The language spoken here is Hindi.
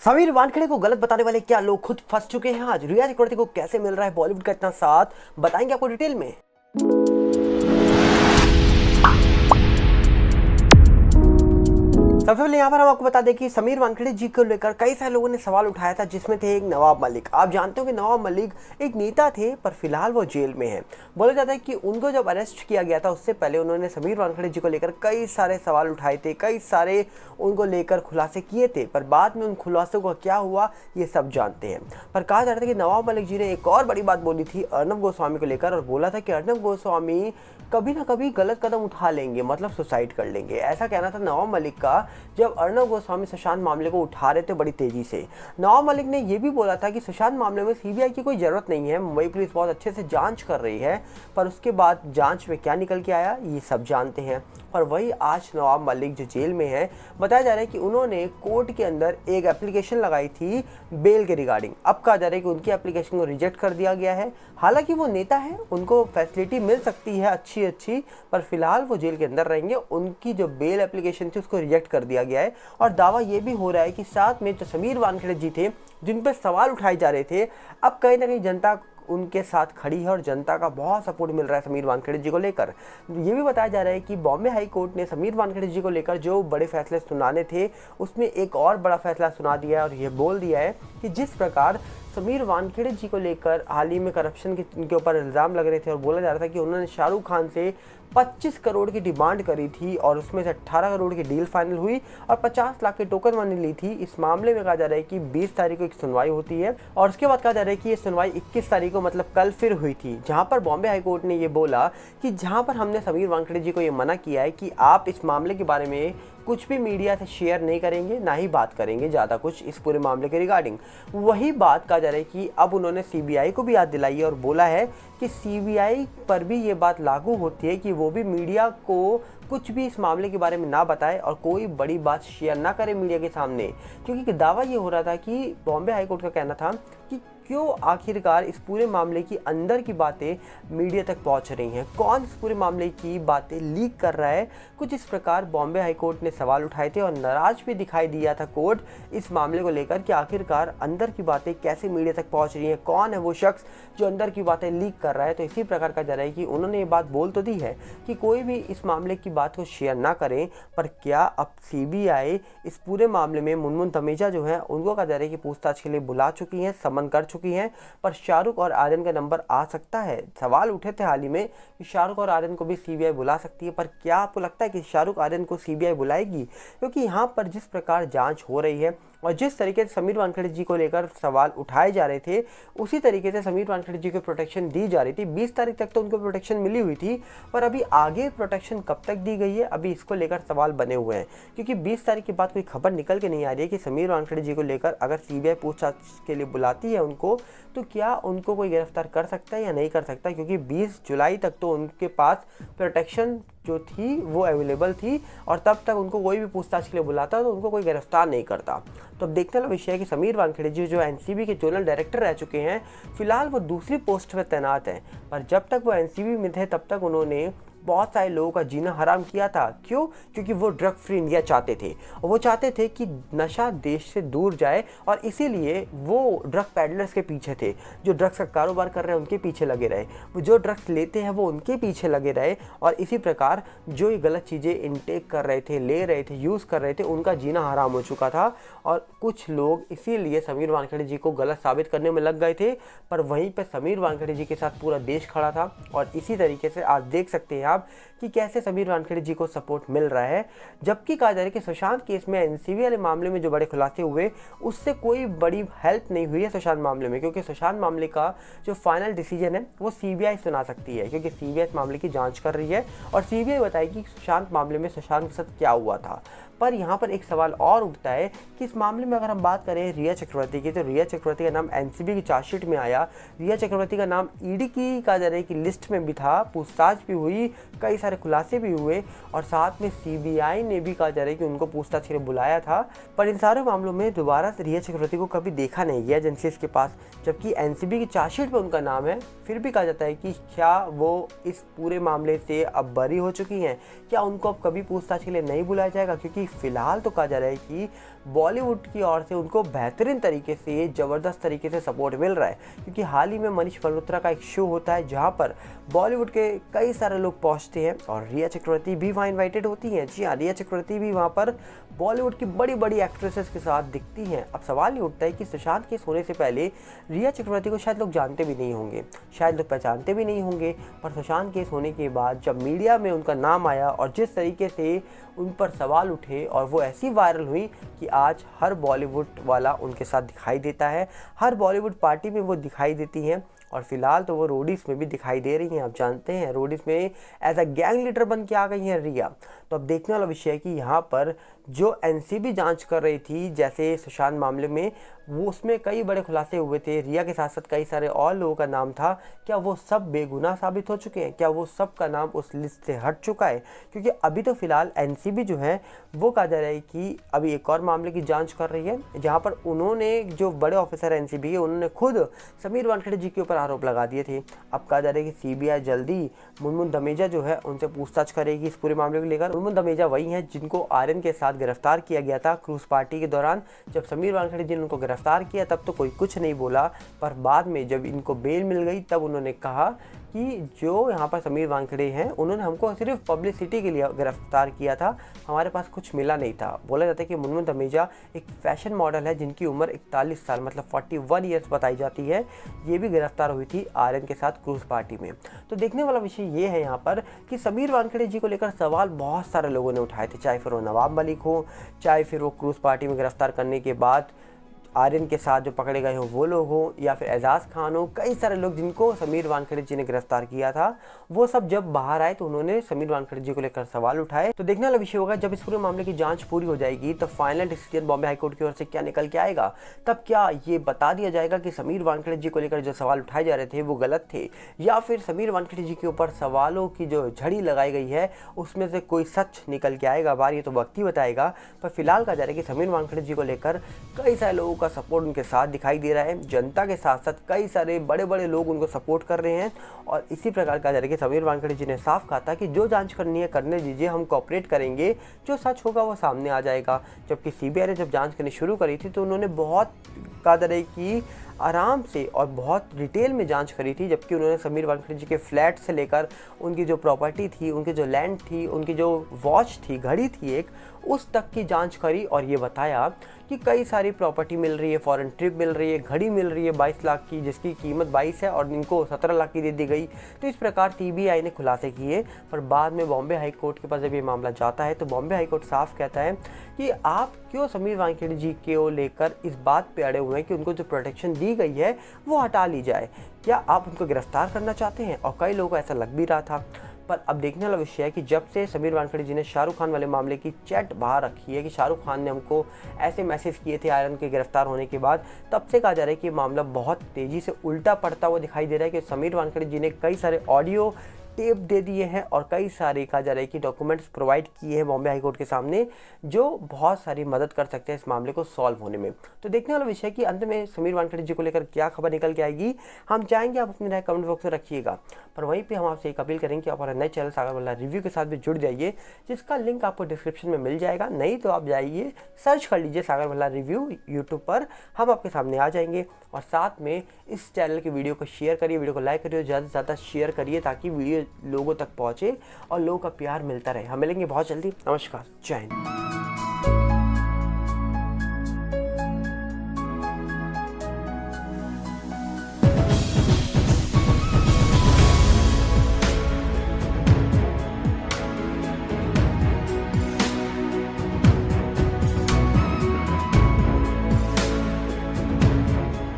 समीर वानखेड़े को गलत बताने वाले क्या लोग खुद फंस चुके हैं। आज रिया चक्रवर्ती को कैसे मिल रहा है बॉलीवुड का इतना साथ, बताएंगे आपको डिटेल में। सबसे पहले यहाँ पर हम आपको बता दें कि समीर वानखेड़े जी को लेकर कई सारे लोगों ने सवाल उठाया था, जिसमें थे एक नवाब मलिक। आप जानते हो कि नवाब मलिक एक नेता थे, पर फिलहाल वो जेल में हैं। बोला जाता है कि उनको जब अरेस्ट किया गया था उससे पहले उन्होंने समीर वानखेड़े जी को लेकर कई सारे सवाल उठाए थे, कई सारे उनको लेकर खुलासे किए थे, पर बाद में उन खुलासों का क्या हुआ ये सब जानते हैं। पर कहा जा रहा था कि नवाब मलिक जी ने एक और बड़ी बात बोली थी अर्नब गोस्वामी को लेकर, और बोला था कि अर्नब गोस्वामी कभी ना कभी गलत कदम उठा लेंगे, मतलब सुसाइड कर लेंगे। ऐसा कहना था नवाब मलिक का जब अर्नब गोस्वामी सुशांत मामले को उठा रहे थे बड़ी तेजी से। नवाब मलिक ने यह भी बोला था कि सुशांत मामले में सीबीआई की कोई ज़रूरत नहीं है, मुंबई पुलिस बहुत अच्छे से जांच कर रही है। पर उसके बाद जांच में क्या निकल के आया ये सब जानते हैं। पर वही आज नवाब मलिक जो जेल में है, बताया जा रहा है कि उन्होंने कोर्ट के अंदर एक एप्लीकेशन लगाई थी बेल के रिगार्डिंग। अब कहा जा रहा है कि उनकी एप्लीकेशन को रिजेक्ट कर दिया गया है। हालांकि वो नेता है, उनको फैसिलिटी मिल सकती है अच्छी, पर फिलहाल वो जेल के अंदर रहेंगे। उनकी जो बेल एप्लीकेशन थी उसको रिजेक्ट कर दिया गया है। और दावा ये भी हो रहा है कि साथ में जो समीर वानखेड़े जी थे, जिन पर सवाल उठाए जा रहे थे, अब कहीं ना कहीं जनता उनके साथ खड़ी है और जनता का बहुत सपोर्ट मिल रहा है समीर वानखेड़े जी को लेकर। ये भी बताया जा रहा है कि बॉम्बे हाई कोर्ट ने समीर वानखेड़े जी को लेकर जो बड़े फैसले सुनाने थे उसमें एक और बड़ा फैसला सुना दिया है, और ये बोल दिया है कि जिस प्रकार समीर वानखेड़े जी को लेकर हाल ही में करप्शन के उनके ऊपर इल्ज़ाम लग रहे थे, और बोला जा रहा था कि उन्होंने शाहरुख खान से 25 करोड़ की डिमांड करी थी और उसमें से 18 करोड़ की डील फाइनल हुई और 50 लाख की टोकन मनी ली थी। इस मामले में कहा जा रहा है कि 20 तारीख को एक सुनवाई होती है, और उसके बाद कहा जा रहा है कि ये सुनवाई 21 तारीख को मतलब कल फिर हुई थी, जहां पर बॉम्बे हाई कोर्ट ने ये बोला कि जहां पर हमने समीर वानखेड़े जी को ये मना किया है कि आप इस मामले के बारे में कुछ भी मीडिया से शेयर नहीं करेंगे, ना ही बात करेंगे ज़्यादा कुछ इस पूरे मामले के रिगार्डिंग। वही बात कहा जा रहा है कि अब उन्होंने सीबीआई को भी याद दिलाई है और बोला है कि सीबीआई पर भी ये बात लागू होती है कि वो भी मीडिया को कुछ भी इस मामले के बारे में ना बताए और कोई बड़ी बात शेयर ना करे मीडिया के सामने। क्योंकि दावा ये हो रहा था कि बॉम्बे हाई कोर्ट का कहना था कि क्यों आखिरकार इस पूरे मामले की अंदर की बातें मीडिया तक पहुंच रही हैं, कौन इस पूरे मामले की बातें लीक कर रहा है। कुछ इस प्रकार बॉम्बे हाई कोर्ट ने सवाल उठाए थे और नाराज भी दिखाई दिया था कोर्ट इस मामले को लेकर कि आखिरकार अंदर की बातें कैसे मीडिया तक पहुंच रही हैं, कौन है वो शख्स जो अंदर की बातें लीक कर रहा है। तो इसी प्रकार का जा रहा है कि उन्होंने ये बात बोल तो दी है कि कोई भी इस मामले की बात को शेयर ना करें, पर क्या अब सीबीआई इस पूरे मामले में मुनमुन तमेजा जो है उनको कहा जा रहा है कि पूछताछ के लिए बुला चुकी हैं, समन कर चुकी हैं, पर शाहरुख और आर्यन का नंबर आ सकता है। सवाल उठे थे हाल ही में कि शाहरुख और आर्यन को भी सीबीआई बुला सकती है, पर क्या आपको लगता है कि शाहरुख आर्यन को सीबीआई बुलाएगी? क्योंकि यहाँ पर जिस प्रकार जांच हो रही है और जिस तरीके से समीर वानखेड़े जी को लेकर सवाल उठाए जा रहे थे, उसी तरीके से समीर वानखेड़े जी को प्रोटेक्शन दी जा रही थी। 20 तारीख तक तो उनको प्रोटेक्शन मिली हुई थी, पर अभी आगे प्रोटेक्शन कब तक दी गई है, अभी इसको लेकर सवाल बने हुए हैं। क्योंकि 20 तारीख के बाद कोई खबर निकल के नहीं आ रही है कि समीर वानखेड़े जी को लेकर अगर सीबीआई पूछताछ के लिए बुलाती है उनको, तो क्या उनको कोई गिरफ्तार कर सकता है या नहीं कर सकता। क्योंकि 20 जुलाई तक तो उनके पास प्रोटेक्शन जो थी वो अवेलेबल थी, और तब तक उनको कोई भी पूछताछ के लिए बुलाता तो उनको कोई गिरफ्तार नहीं करता। तो अब देखने वाला विषय है कि समीर वानखेड़े जी जो एनसीबी के जोनल डायरेक्टर रह चुके हैं, फिलहाल वो दूसरी पोस्ट पर तैनात हैं, पर जब तक वो एनसीबी में थे तब तक उन्होंने बहुत सारे लोगों का जीना हराम किया था। क्यों? क्योंकि वो ड्रग फ्री इंडिया चाहते थे, और वो चाहते थे कि नशा देश से दूर जाए, और इसीलिए वो ड्रग पैडलर्स के पीछे थे। जो ड्रग्स का कारोबार कर रहे हैं उनके पीछे लगे रहे, वो जो ड्रग्स लेते हैं वो उनके पीछे लगे रहे, और इसी प्रकार जो ये गलत चीज़ें इनटेक कर रहे थे, ले रहे थे, यूज़ कर रहे थे, उनका जीना हराम हो चुका था। और कुछ लोग इसीलिए समीर वानखेड़े जी को गलत साबित करने में लग गए थे, पर वहीं पर समीर वानखेड़े जी के साथ पूरा देश खड़ा था। और इसी तरीके से आज देख सकते हैं आप कि कैसे समीर वानखेड़े जी को सपोर्ट मिल रहा है। जबकि कहा जा रहा है कि सुशांत केस में एनसीबी वाले मामले में जो बड़े खुलासे हुए उससे कोई बड़ी हेल्प नहीं हुई है सुशांत मामले में, क्योंकि सुशांत मामले का जो फाइनल डिसीजन है वो सीबीआई सुना सकती है, क्योंकि सीबीआई इस मामले की जांच कर रही है और सीबीआई बताएगी कि सुशांत मामले में सुशांत के साथ क्या हुआ था। पर यहाँ पर एक सवाल और उठता है कि इस मामले में अगर हम बात करें रिया चक्रवर्ती की, तो रिया चक्रवर्ती का नाम एनसीबी की चार्जशीट में आया। रिया चक्रवर्ती का नाम ईडी की कहा जा रहा है कि लिस्ट में भी था, पूछताछ भी हुई, कई सारे खुलासे भी हुए, और साथ में सीबीआई ने भी कहा जा रहा है कि उनको पूछताछ के लिए बुलाया था। पर इन सारे मामलों में दोबारा से रिया चक्रवर्ती को कभी देखा नहीं गया एजेंसीज के पास, जबकि एनसीबी की चार्जशीट में उनका नाम है। फिर भी कहा जाता है कि क्या वो इस पूरे मामले से अब बरी हो चुकी हैं, क्या उनको अब कभी पूछताछ के लिए नहीं बुलाया जाएगा? क्योंकि अभी फ़िलहाल तो कहा जा रहा है कि बॉलीवुड की ओर से उनको बेहतरीन तरीके से, ज़बरदस्त तरीके से सपोर्ट मिल रहा है, क्योंकि हाल ही में मनीष मल्होत्रा का एक शो होता है जहां पर बॉलीवुड के कई सारे लोग पहुंचते हैं और रिया चक्रवर्ती भी वहाँ इन्वाइटेड होती हैं। जी हाँ, रिया चक्रवर्ती भी वहाँ पर बॉलीवुड की बड़ी बड़ी एक्ट्रेसेस के साथ दिखती हैं। अब सवाल ये उठता है कि सुशांत केस होने से पहले रिया चक्रवर्ती को शायद लोग जानते भी नहीं होंगे, शायद लोग पहचानते भी नहीं होंगे, पर सुशांत केस होने के बाद जब मीडिया में उनका नाम आया और जिस तरीके से उन पर सवाल उठे और वो ऐसी वायरल हुई कि आज हर बॉलीवुड वाला उनके साथ दिखाई देता है, हर बॉलीवुड पार्टी में वो दिखाई देती हैं और फिलहाल तो वो रोडीज़ में भी दिखाई दे रही हैं। आप जानते हैं रोडीज़ में एज अ गैंग लीडर बन के आ गई हैं रिया। तो अब देखने वाला विषय है कि यहाँ पर जो एनसीबी जांच कर रही थी जैसे सुशांत मामले में, वो उसमें कई बड़े खुलासे हुए थे, रिया के साथ साथ कई सारे और लोगों का नाम था। क्या वो सब बेगुनाह साबित हो चुके हैं? क्या वो सब का नाम उस लिस्ट से हट चुका है? क्योंकि अभी तो फिलहाल एनसीबी जो है वो कहा जा रहा है कि अभी एक और मामले की जांच कर रही है, जहां पर उन्होंने, जो बड़े ऑफिसर एनसीबी है, उन्होंने खुद समीर वानखेड़े जी के ऊपर आरोप लगा दिए थे। अब कहा जा रहा है कि सीबीआई जल्दी मुनमुन दमेजा जो है उनसे पूछताछ करेगी इस पूरे मामले को लेकर। मुनमुन दमेजा वही हैं जिनको आर्यन के साथ गिरफ्तार किया गया था क्रूज पार्टी के दौरान। जब समीर वानखेड़े जी ने उनको गिरफ्तार किया तब तो कोई कुछ नहीं बोला, पर बाद में जब इनको बेल मिल गई तब उन्होंने कहा कि जो यहाँ पर समीर वानखेड़े हैं उन्होंने हमको सिर्फ पब्लिसिटी के लिए गिरफ्तार किया था, हमारे पास कुछ मिला नहीं था। बोला जाता है कि मुनमुन दमेजा एक फैशन मॉडल है जिनकी उम्र 41 साल मतलब 41 ईयर्स बताई जाती है, ये भी गिरफ्तार हुई थी आर्यन के साथ क्रूज पार्टी में। तो देखने वाला विषय ये है यहाँ पर कि समीर वानखेड़े जी को लेकर सवाल बहुत सारे लोगों ने उठाए थे, चाहे फिर वो नवाब मलिक हो, चाहे फिर वो क्रूज पार्टी में गिरफ्तार करने के बाद आर्यन के साथ जो पकड़े गए हो वो लोग हो, या फिर एजाज खान हो, कई सारे लोग जिनको समीर वानखेड़े जी ने गिरफ्तार किया था, वो सब जब बाहर आए तो उन्होंने समीर वानखेड़े जी को लेकर सवाल उठाए। तो देखने वाला विषय होगा जब इस पूरे मामले की जांच पूरी हो जाएगी तो फाइनल डिसीजन बॉम्बे हाईकोर्ट की ओर से क्या निकल के आएगा। तब क्या ये बता दिया जाएगा कि समीर वानखेड़े जी को लेकर जो सवाल उठाए जा रहे थे वो गलत थे, या फिर समीर वानखेड़े जी के ऊपर सवालों की जो झड़ी लगाई गई है उसमें से कोई सच निकल के आएगा। बार ये तो वक्त ही बताएगा। पर फिलहाल कहा जा रहा है कि समीर वानखेड़े जी को लेकर कई सारे लोगों का सपोर्ट उनके साथ दिखाई दे रहा है, जनता के साथ साथ कई सारे बड़े बड़े लोग उनको सपोर्ट कर रहे हैं। और इसी प्रकार कहा जा रहा है कि समीर वानखेड़े जी ने साफ कहा था कि जो जांच करनी है करने दीजिए, हम कोऑपरेट करेंगे, जो सच होगा वो सामने आ जाएगा। जबकि सीबीआई ने जब जांच करनी शुरू करी थी तो उन्होंने बहुत कहा जा रहा है कि आराम से और बहुत डिटेल में जांच करी थी, जबकि उन्होंने समीर वानखेड़े जी के फ्लैट से लेकर उनकी जो प्रॉपर्टी थी, उनकी जो लैंड थी, उनकी जो वॉच थी, घड़ी थी एक, उस तक की जांच करी और ये बताया कि कई सारी प्रॉपर्टी मिल रही है, फॉरेन ट्रिप मिल रही है, घड़ी मिल रही है 22 लाख की जिसकी कीमत 22 है और इनको 17 लाख की दे दी गई। तो इस प्रकार सीबीआई ने खुलासे किए। पर बाद में बॉम्बे हाई कोर्ट के पास जब ये मामला जाता है तो बॉम्बे हाई कोर्ट साफ कहता है कि आप क्यों समीर वानखेड़े जी को लेकर इस बात पे अड़े हुए हैं कि उनको जो प्रोटेक्शन दी गई है वो हटा ली जाए। क्या आप उनको गिरफ्तार करना चाहते हैं? और कई लोगों को ऐसा लग भी रहा था। पर अब देखने वाला विषय है कि जब से समीर वानखेड़े जी ने शाहरुख खान वाले मामले की चैट बाहर रखी है कि शाहरुख खान ने हमको ऐसे मैसेज किए थे आर्यन के गिरफ्तार होने के बाद, तब से कहा जा रहा है कि मामला बहुत तेज़ी से उल्टा पड़ता हुआ दिखाई दे रहा है कि समीर वानखेड़े जी ने कई सारे ऑडियो टेप दे दिए हैं और कई सारे कहा जा रहा है कि डॉक्यूमेंट्स प्रोवाइड किए हैं बॉम्बे हाईकोर्ट के सामने, जो बहुत सारी मदद कर सकते हैं इस मामले को सॉल्व होने में। तो देखने वाला विषय है कि अंत में समीर वानखेड़े जी को लेकर क्या खबर निकल के आएगी, हम चाहेंगे आप अपनी राय कमेंट बॉक्स में रखिएगा। पर वहीं पे हम आपसे एक अपील करेंगे कि आप हमारे नए चैनल सागर भल्ला रिव्यू के साथ भी जुड़ जाइए, जिसका लिंक आपको डिस्क्रिप्शन में मिल जाएगा। नहीं तो आप जाइए सर्च कर लीजिए सागर भल्ला रिव्यू यूट्यूब पर, हम आपके सामने आ जाएंगे। और साथ में इस चैनल की वीडियो को शेयर करिए, वीडियो को लाइक करिए, ज़्यादा से ज़्यादा शेयर करिए ताकि वीडियो लोगों तक पहुँचे और लोगों का प्यार मिलता रहे। हम मिलेंगे बहुत जल्दी। नमस्कार, जय हिंद।